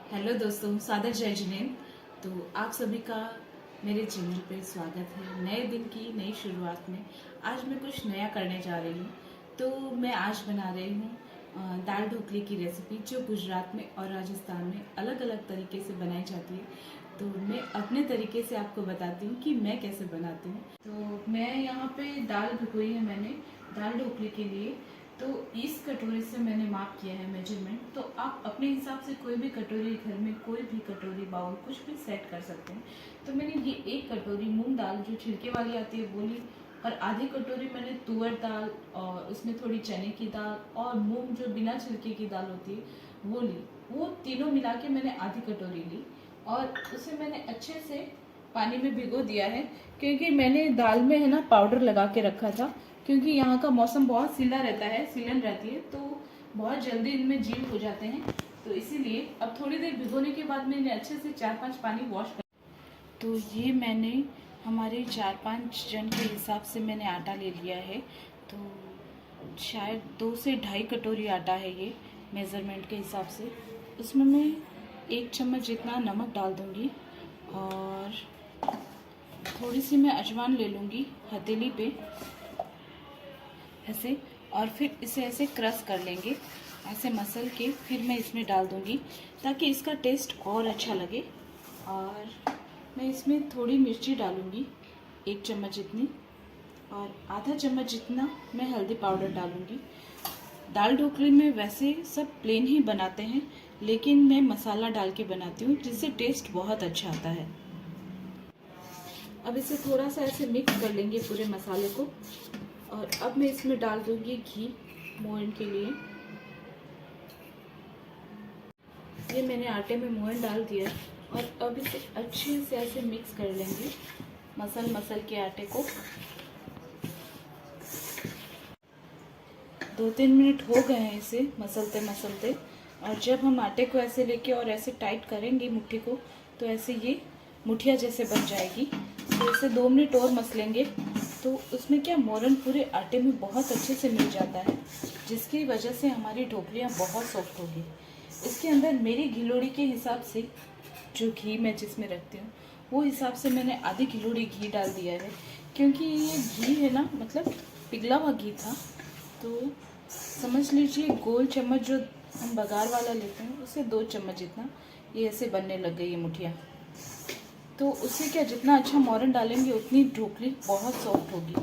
Hello दोस्तों, सादर जय जिनेंद्र। तो आप सभी का मेरे चैनल पे स्वागत है। नए दिन की नई शुरुआत में आज मैं कुछ नया करने जा रही हूँ। तो मैं आज बना रही हूँ दाल ढोकली की रेसिपी, जो गुजरात में और राजस्थान में अलग अलग तरीके से बनाई जाती है। तो मैं अपने तरीके से आपको बताती हूँ कि मैं कैसे बनाती हूँ। तो मैं यहाँ पे दाल भिगोई है मैंने दाल ढोकली के लिए। तो इस कटोरी से मैंने माप किया है मेजरमेंट। तो आप अपने हिसाब से कोई भी कटोरी, घर में कोई भी कटोरी, बाउल कुछ भी सेट कर सकते हैं। तो मैंने ये एक कटोरी मूंग दाल जो छिलके वाली आती है वो ली, और आधी कटोरी मैंने तुअर दाल, और उसमें थोड़ी चने की दाल और मूंग जो बिना छिलके की दाल होती है वो ली। वो तीनों मिला के मैंने आधी कटोरी ली, और उसे मैंने अच्छे से पानी में भिगो दिया है, क्योंकि मैंने दाल में है ना पाउडर लगा के रखा था। क्योंकि यहाँ का मौसम बहुत सीला रहता है, सीलन रहती है, तो बहुत जल्दी इनमें जीव हो जाते हैं। तो इसीलिए अब थोड़ी देर भिगोने के बाद मैंने अच्छे से 4-5 पानी वॉश कर। तो ये मैंने हमारे 4-5 जन के हिसाब से मैंने आटा ले लिया है। तो शायद 2 से ढाई कटोरी आटा है ये, मेज़रमेंट के हिसाब से। उसमें मैं 1 चम्मच जितना नमक डाल दूँगी, और थोड़ी सी मैं अजवाइन ले लूँगी हथेली पे ऐसे, और फिर इसे ऐसे क्रश कर लेंगे, ऐसे मसल के फिर मैं इसमें डाल दूँगी, ताकि इसका टेस्ट और अच्छा लगे। और मैं इसमें थोड़ी मिर्ची डालूँगी, 1 चम्मच जितनी, और आधा चम्मच जितना मैं हल्दी पाउडर डालूँगी। दाल ढोकली में वैसे सब प्लेन ही बनाते हैं, लेकिन मैं मसाला डाल के बनाती हूँ, जिससे टेस्ट बहुत अच्छा आता है। अब इसे थोड़ा सा ऐसे मिक्स कर लेंगे पूरे मसाले को, और अब मैं इसमें डाल दूंगी घी मोहन के लिए। ये मैंने आटे में मोहन डाल दिया, और अब इसे अच्छे से ऐसे मिक्स कर लेंगे मसल के आटे को। 2-3 मिनट हो गए हैं इसे मसलते मसलते, और जब हम आटे को ऐसे लेके और ऐसे टाइट करेंगे मुट्ठी को, तो ऐसे ये मुठिया जैसे बन जाएगी। तो इसे 2 मिनट और मसलेंगे, तो उसमें क्या मोरन पूरे आटे में बहुत अच्छे से मिल जाता है, जिसकी वजह से हमारी ढोकलियाँ बहुत सॉफ्ट होगी। इसके अंदर मेरी घिलोड़ी के हिसाब से, जो घी मैं जिसमें रखती हूँ वो हिसाब से मैंने आधी घिलोड़ी घी डाल दिया है, क्योंकि ये घी है ना, मतलब पिघला हुआ घी था। तो समझ लीजिए गोल चम्मच जो हम बघार वाला लेते हैं, उससे 2 चम्मच जितना ये ऐसे बनने लग गई ये मुठिया। तो उससे क्या, जितना अच्छा मोरन डालेंगे उतनी ढोकली बहुत सॉफ्ट होगी।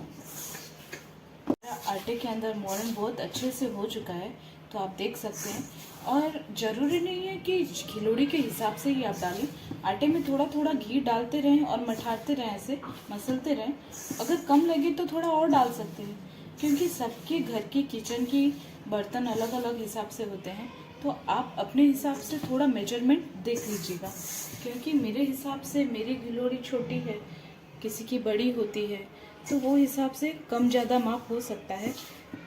आटे के अंदर मोरन बहुत अच्छे से हो चुका है, तो आप देख सकते हैं। और ज़रूरी नहीं है कि खिलोड़ी के हिसाब से ही आप डालें, आटे में थोड़ा थोड़ा घी डालते रहें और मठाते रहें, ऐसे मसलते रहें। अगर कम लगे तो थोड़ा और डाल सकते हैं, क्योंकि सबके घर की किचन की बर्तन अलग अलग हिसाब से होते हैं। तो आप अपने हिसाब से थोड़ा मेजरमेंट देख लीजिएगा, क्योंकि मेरे हिसाब से मेरी गिलोड़ी छोटी है, किसी की बड़ी होती है, तो वो हिसाब से कम ज़्यादा माप हो सकता है।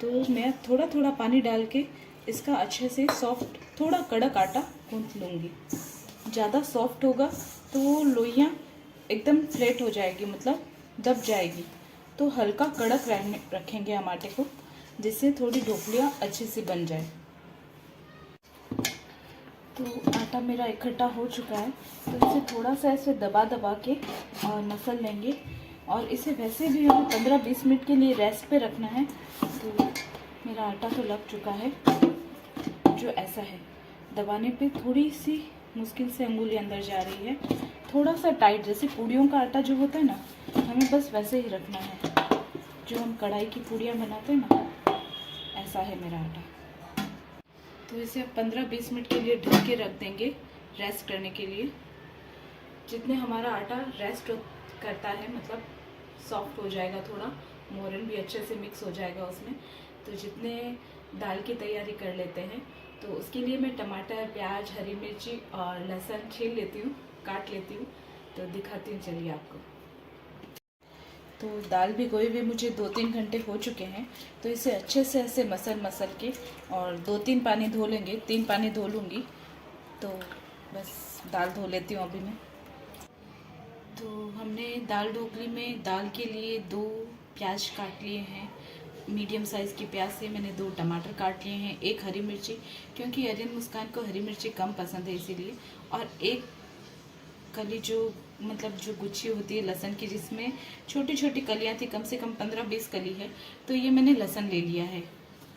तो मैं थोड़ा थोड़ा पानी डाल के इसका अच्छे से सॉफ्ट, थोड़ा कड़क आटा गूँथ लूँगी। ज़्यादा सॉफ्ट होगा तो वो लोइयाँ एकदम फ्लैट हो जाएगी, मतलब दब जाएगी। तो हल्का कड़क रखेंगे हम आटे को, जिससे थोड़ी ढोकलियाँ अच्छे से बन जाए। तो आटा मेरा इकट्ठा हो चुका है, तो इसे थोड़ा सा ऐसे दबा दबा के और मसल लेंगे। और इसे वैसे भी हमें 15-20 मिनट के लिए रेस्ट पे रखना है। तो मेरा आटा तो लग चुका है, जो ऐसा है, दबाने पे थोड़ी सी मुश्किल से अंगुली अंदर जा रही है, थोड़ा सा टाइट, जैसे पूड़ियों का आटा जो होता है ना, हमें बस वैसे ही रखना है, जो हम कढ़ाई की पूड़ियाँ बनाते हैं ना, ऐसा है मेरा आटा। तो इसे अब 15-20 मिनट के लिए ढक के रख देंगे रेस्ट करने के लिए। जितने हमारा आटा रेस्ट करता है, मतलब सॉफ्ट हो जाएगा, थोड़ा मोरन भी अच्छे से मिक्स हो जाएगा उसमें। तो जितने दाल की तैयारी कर लेते हैं, तो उसके लिए मैं टमाटर, प्याज, हरी मिर्ची और लहसुन छील लेती हूँ, काट लेती हूँ। तो दिखाती हूँ, चलिए आपको। तो दाल भिगोए हुए मुझे 2-3 घंटे हो चुके हैं। तो इसे अच्छे से ऐसे मसल के, और 2-3 पानी धो लेंगे, 3 पानी धो लूँगी। तो बस दाल धो लेती हूँ अभी मैं। तो हमने दाल ढोकली में दाल के लिए 2 प्याज काट लिए हैं, मीडियम साइज़ की प्याज से मैंने 2 टमाटर काट लिए हैं, 1 हरी मिर्ची, क्योंकि अरियन मुस्कान को हरी मिर्ची कम पसंद है इसीलिए, और 1 कली जो गुच्छी होती है लहसुन की, जिसमें छोटी छोटी कलियां थी, कम से कम 15-20 कली है, तो ये मैंने लहसुन ले लिया है।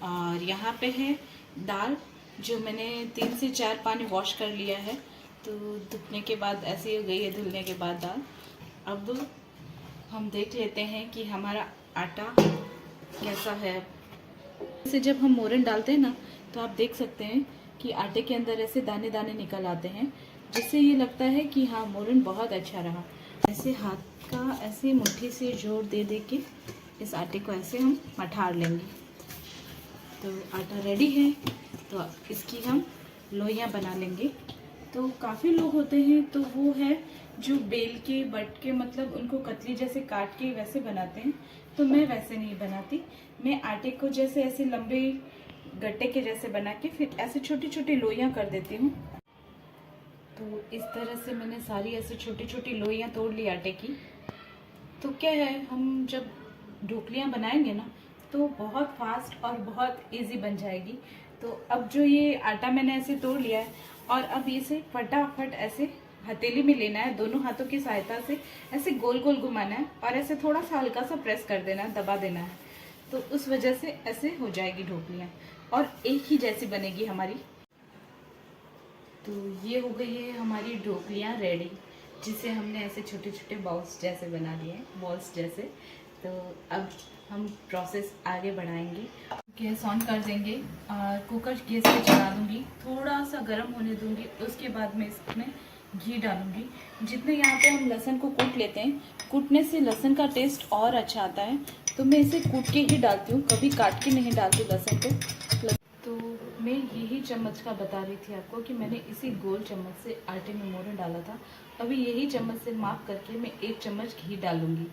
और यहाँ पे है दाल, जो मैंने 3 से 4 पानी वॉश कर लिया है, तो धुलने के बाद ऐसी हो गई है धुलने के बाद दाल। अब हम देख लेते हैं कि हमारा आटा कैसा है। जैसे जब हम मोरन डालते हैं ना, तो आप देख सकते हैं कि आटे के अंदर ऐसे दाने दाने निकल आते हैं, जिससे ये लगता है कि हाँ मोरन बहुत अच्छा रहा। ऐसे हाथ का ऐसे मुट्ठी से जोर दे दे के इस आटे को ऐसे हम मठार लेंगे। तो आटा रेडी है, तो इसकी हम लोइयाँ बना लेंगे। तो काफ़ी लोग होते हैं तो वो है जो बेल के बट के उनको कतली जैसे काट के वैसे बनाते हैं, तो मैं वैसे नहीं बनाती। मैं आटे को जैसे ऐसे लंबे गट्टे के जैसे बना के फिर ऐसे छोटी छोटी लोइयाँ कर देती हूँ। तो इस तरह से मैंने सारी ऐसे छोटी छोटी लोइयाँ तोड़ ली आटे की। तो क्या है, हम जब ढोकलियाँ बनाएंगे ना, तो बहुत फास्ट और बहुत इजी बन जाएगी। तो अब जो ये आटा मैंने ऐसे तोड़ लिया है, और अब इसे फटाफट ऐसे हथेली में लेना है, दोनों हाथों की सहायता से ऐसे गोल गोल घुमाना है, और ऐसे थोड़ा सा हल्का सा प्रेस कर देना है, दबा देना है। तो उस वजह से ऐसे हो जाएगी ढोकलियाँ, और एक ही जैसी बनेगी हमारी। तो ये हो गई है हमारी ढोकलियाँ रेडी, जिसे हमने ऐसे छोटे छोटे बॉल्स जैसे बना लिए हैं, बॉल्स जैसे। तो अब हम प्रोसेस आगे बढ़ाएंगे। गैस ऑन कर देंगे और कुकर गैस पे चढ़ा दूंगी, थोड़ा सा गर्म होने दूंगी। उसके बाद मैं इसमें घी डालूंगी। जितने यहाँ पे हम लहसुन को कूट लेते हैं, कूटने से लहसुन का टेस्ट और अच्छा आता है, तो मैं इसे कूट के ही डालती हूँ, कभी काट के नहीं डालती लहसुन को। तो मैं यही चम्मच का बता रही थी आपको कि मैंने इसी गोल चम्मच से आटे में मोरन डाला था। अभी यही चम्मच से माप करके मैं 1 चम्मच घी डालूंगी।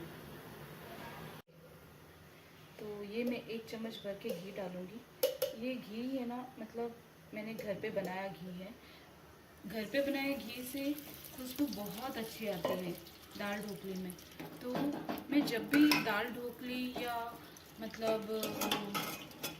तो ये मैं 1 चम्मच भर के घी डालूंगी। ये घी है ना, मैंने घर पे बनाया घी है। घर पे बनाए घी से खुशबू बहुत अच्छी आती है दाल ढोकली में। तो मैं जब भी दाल ढोकली या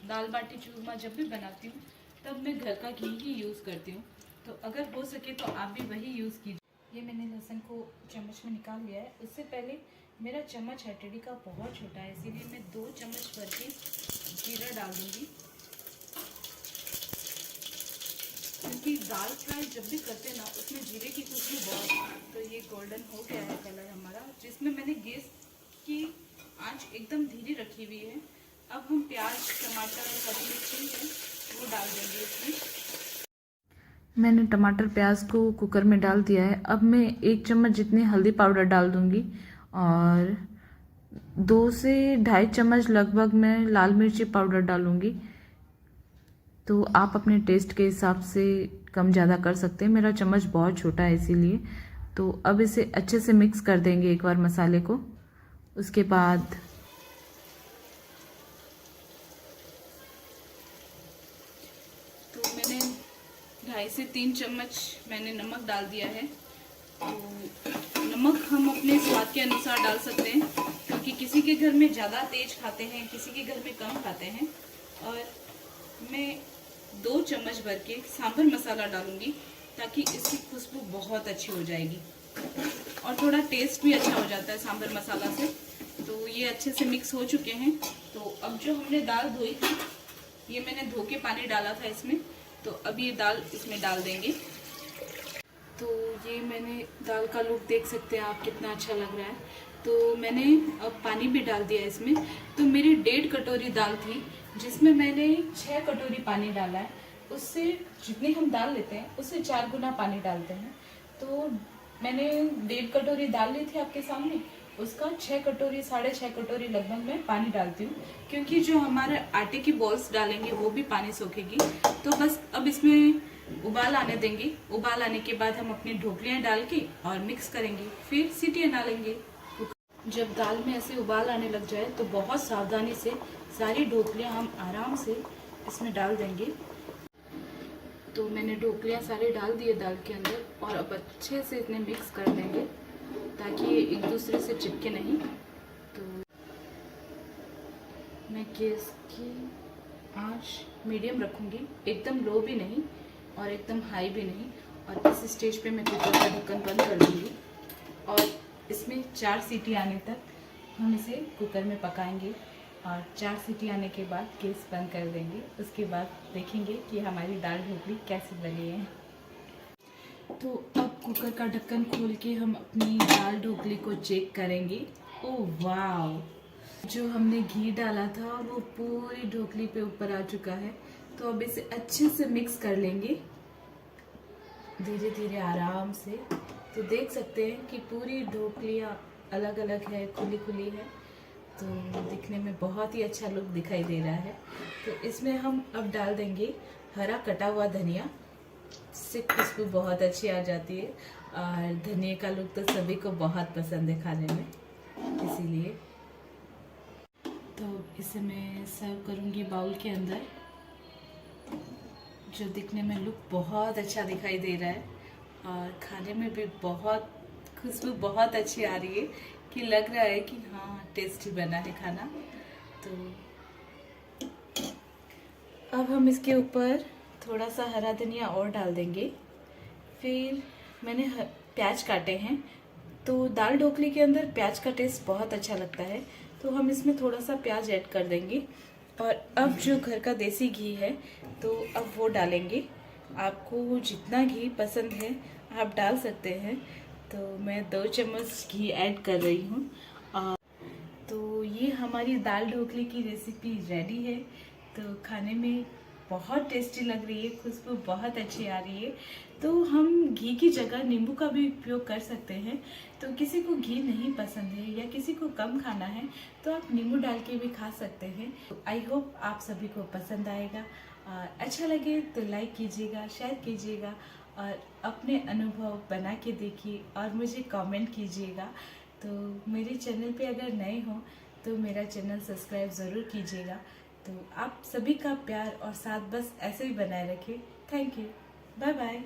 दाल बाटी चूरमा जब भी बनाती हूँ, तब मैं घर का घी ही यूज़ करती हूँ। तो अगर हो सके तो आप भी वही यूज़ कीजिए। ये मैंने लहसुन को चम्मच में निकाल लिया है। उससे पहले मेरा चम्मच है टेढ़ी का बहुत छोटा है, इसीलिए मैं 2 चम्मच भर के जीरा डाल दूँगी। क्योंकि दाल फ्राई जब भी करते हैं ना, उसमें जीरे की खुशबू बहुत। तो ये गोल्डन हो गया है कलर हमारा, जिसमें मैंने गैस की आंच एकदम धीरे रखी हुई है। अब हम प्याज, टमाटर और हरी मिर्ची है वो डाल देंगे इसमें। मैंने टमाटर प्याज को कुकर में डाल दिया है। अब मैं 1 चम्मच जितनी हल्दी पाउडर डाल दूंगी, और 2 से 2.5 चम्मच लगभग मैं लाल मिर्ची पाउडर डालूंगी। तो आप अपने टेस्ट के हिसाब से कम ज़्यादा कर सकते हैं। मेरा चम्मच बहुत छोटा है इसीलिए। तो अब इसे अच्छे से मिक्स कर देंगे एक बार मसाले को। उसके बाद तो मैंने 2.5 से 3 चम्मच मैंने नमक डाल दिया है। तो नमक हम अपने स्वाद के अनुसार डाल सकते हैं, क्योंकि किसी के घर में ज़्यादा तेज खाते हैं, किसी के घर में कम खाते हैं। और मैं 2 चम्मच भर के सांभर मसाला डालूंगी, ताकि इसकी खुशबू बहुत अच्छी हो जाएगी और थोड़ा टेस्ट भी अच्छा हो जाता है सांभर मसाला से। तो ये अच्छे से मिक्स हो चुके हैं। तो अब जो हमने दाल धोई थी, ये मैंने धो के पानी डाला था इसमें, तो अब ये दाल इसमें डाल देंगे। तो ये मैंने दाल का लुक देख सकते हैं आप, कितना अच्छा लग रहा है। तो मैंने अब पानी भी डाल दिया इसमें। तो मेरी 1.5 कटोरी दाल थी, जिसमें मैंने 6 कटोरी पानी डाला है। उससे जितनी हम दाल लेते हैं उससे 4 गुना पानी डालते हैं। तो मैंने 1.5 कटोरी दाल ली थी आपके सामने, उसका 6 कटोरी 6.5 कटोरी लगभग मैं पानी डालती हूँ, क्योंकि जो हमारे आटे की बॉल्स डालेंगे वो भी पानी सोखेगी। तो बस अब इसमें उबाल आने देंगे। उबाल आने के बाद हम अपनी ढोकलियाँ डाल के और मिक्स करेंगे, फिर सीटियाँ डालेंगे। जब दाल में ऐसे उबाल आने लग जाए तो बहुत सावधानी से सारी ढोकलियाँ हम आराम से इसमें डाल देंगे। तो मैंने ढोकलियाँ सारी डाल दिए दाल के अंदर, और अब अच्छे से इतने मिक्स कर देंगे ताकि ये एक दूसरे से चिपके नहीं। तो मैं गैस की आंच मीडियम रखूँगी, एकदम लो भी नहीं और एकदम हाई भी नहीं। और इस स्टेज पे मैं कुकर का ढक्कन बंद कर दूँगी और इसमें 4 सीटी आने तक हम इसे कुकर में पकाएंगे। और 4 सीटी आने के बाद गैस बंद कर देंगे। उसके बाद देखेंगे कि हमारी दाल ढोकली कैसी बनी है। तो अब कुकर का ढक्कन खोल के हम अपनी दाल ढोकली को चेक करेंगे। ओह वाव! जो हमने घी डाला था वो पूरी ढोकली पे ऊपर आ चुका है। तो अब इसे अच्छे से मिक्स कर लेंगे धीरे धीरे आराम से। तो देख सकते हैं कि पूरी ढोकलियाँ अलग अलग है, खुली खुली है। तो दिखने में बहुत ही अच्छा लुक दिखाई दे रहा है। तो इसमें हम अब डाल देंगे हरा कटा हुआ धनिया, इससे खुशबू बहुत अच्छी आ जाती है। और धनिया का लुक तो सभी को बहुत पसंद है खाने में, इसीलिए। तो इसे मैं सर्व करूँगी बाउल के अंदर, जो दिखने में लुक बहुत अच्छा दिखाई दे रहा है और खाने में भी बहुत खुशबू बहुत अच्छी आ रही है कि लग रहा है कि हाँ टेस्टी बना है खाना। तो अब हम इसके ऊपर थोड़ा सा हरा धनिया और डाल देंगे। फिर मैंने प्याज काटे हैं, तो दाल ढोकली के अंदर प्याज का टेस्ट बहुत अच्छा लगता है, तो हम इसमें थोड़ा सा प्याज ऐड कर देंगे। और अब जो घर का देसी घी है तो अब वो डालेंगे। आपको जितना घी पसंद है आप डाल सकते हैं। तो मैं 2 चम्मच घी ऐड कर रही हूँ। तो ये हमारी दाल ढोकली की रेसिपी रेडी है। तो खाने में बहुत टेस्टी लग रही है, खुशबू बहुत अच्छी आ रही है। तो हम घी की जगह नींबू का भी उपयोग कर सकते हैं। तो किसी को घी नहीं पसंद है या किसी को कम खाना है तो आप नींबू डाल के भी खा सकते हैं। आई होप आप सभी को पसंद आएगा। और अच्छा लगे तो लाइक कीजिएगा, शेयर कीजिएगा और अपने अनुभव बना के देखिए और मुझे कमेंट कीजिएगा। तो मेरे चैनल पे अगर नए हो तो मेरा चैनल सब्सक्राइब ज़रूर कीजिएगा। तो आप सभी का प्यार और साथ बस ऐसे ही बनाए रखें। Thank you, bye bye.